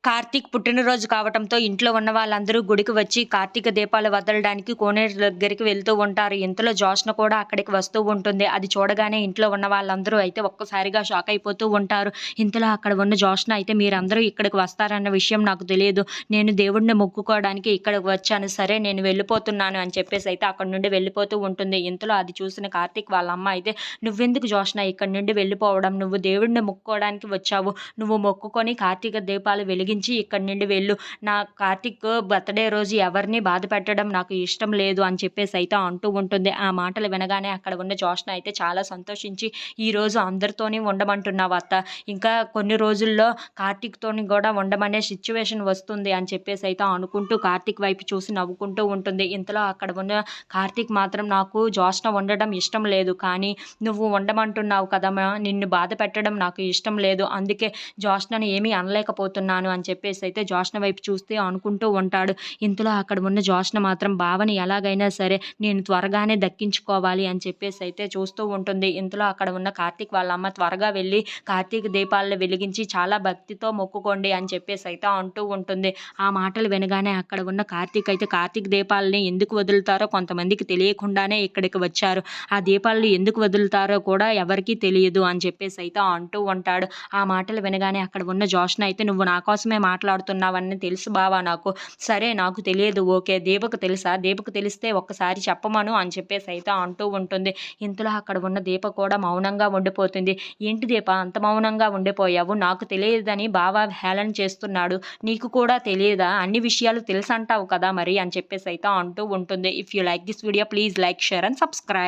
కార్తీక్ పుట్టినరోజు కావటంతో ఇంట్లో ఉన్న వాళ్ళందరూ గుడికి వచ్చి కార్తీక దీపాలు వదలడానికి కోనేరు దగ్గరికి వెళ్తూ ఉంటారు. ఇంతలో జోష్న కూడా అక్కడికి వస్తూ ఉంటుంది. అది చూడగానే ఇంట్లో ఉన్న వాళ్ళందరూ అయితే ఒక్కసారిగా షాక్ అయిపోతూ ఉంటారు. ఇంతలో అక్కడ ఉన్న జోష్న అయితే మీరందరూ ఇక్కడికి వస్తారన్న విషయం నాకు తెలియదు. నేను దేవుడిని మొక్కుకోవడానికి ఇక్కడికి వచ్చాను. సరే నేను వెళ్ళిపోతున్నాను అని చెప్పేసి అయితే అక్కడి నుండి వెళ్ళిపోతూ ఉంటుంది. ఇంతలో అది చూసిన కార్తీక్ వాళ్ళ అమ్మ అయితే నువ్వెందుకు జోష్న ఇక్కడి నుండి వెళ్ళిపోవడం? నువ్వు దేవుడిని మొక్కుకోవడానికి వచ్చావు. నువ్వు మొక్కుకొని కార్తీక దీపాలు వెలిగించి ఇక్కడి నుండి వెళ్ళు. నా కార్తీక్ బర్త్డే రోజు ఎవరిని బాధ పెట్టడం నాకు ఇష్టం లేదు అని చెప్పేసి అయితే అంటూ ఉంటుంది. ఆ మాటలు వినగానే అక్కడ ఉన్న జోష్న అయితే చాలా సంతోషించి ఈ రోజు అందరితోని ఉండమంటున్నావు అత్త, ఇంకా కొన్ని రోజుల్లో కార్తీక్తోని కూడా ఉండమనే సిచ్యువేషన్ వస్తుంది అని చెప్పేసి అయితే అనుకుంటూ కార్తీక్ వైపు చూసి నవ్వుకుంటూ ఉంటుంది. ఇంతలో అక్కడ ఉన్న కార్తీక్ మాత్రం నాకు జోష్న ఉండడం ఇష్టం లేదు, కానీ నువ్వు ఉండమంటున్నావు కదమ్మా, నిన్ను బాధ పెట్టడం నాకు ఇష్టం లేదు, అందుకే జోష్నని ఏమీ అనలేకపోతున్నాను అని చెప్పేసి అయితే జోష్న వైపు చూస్తే అనుకుంటూ ఉంటాడు. ఇంతలో అక్కడ ఉన్న జోష్న మాత్రం బావని ఎలాగైనా సరే నేను త్వరగానే దక్కించుకోవాలి అని చెప్పేసి అయితే చూస్తూ ఉంటుంది. ఇంతలో అక్కడ ఉన్న కార్తీక్ వాళ్ళ అమ్మ త్వరగా వెళ్ళి కార్తీక దీపాలను వెలిగించి చాలా భక్తితో మొక్కుకోండి అని చెప్పేసి అయితే అంటూ ఉంటుంది. ఆ మాటలు వినగానే అక్కడ ఉన్న కార్తీక్ అయితే కార్తీక దీపాలని ఎందుకు వదులుతారో కొంతమందికి తెలియకుండానే ఇక్కడికి వచ్చారు. ఆ దీపాలను ఎందుకు వదులుతారో కూడా ఎవరికీ తెలియదు అని చెప్పేసి అయితే అంటూ ఉంటాడు. ఆ మాటలు వినగానే అక్కడ ఉన్న జోష్న అయితే నువ్వు నా కోసమే మాట్లాడుతున్నావని తెలుసు బావా నాకు. సరే నాకు తెలియదు, ఓకే, దీపకు తెలుసా? దీపకు తెలిస్తే ఒక్కసారి చెప్పమను అని చెప్పేసి అయితే అంటూ ఉంటుంది. ఇంతలో అక్కడ ఉన్న దీప కూడా మౌనంగా ఉండిపోతుంది. ఏంటి దీప అంత మౌనంగా ఉండిపోయావు? నాకు తెలియదని బావ హేళన చేస్తున్నాడు, నీకు కూడా తెలియదా? అన్ని విషయాలు తెలుసు అంటావు కదా మరి అని చెప్పేసి అయితే అంటూ ఉంటుంది. If you like this video please like, share and subscribe.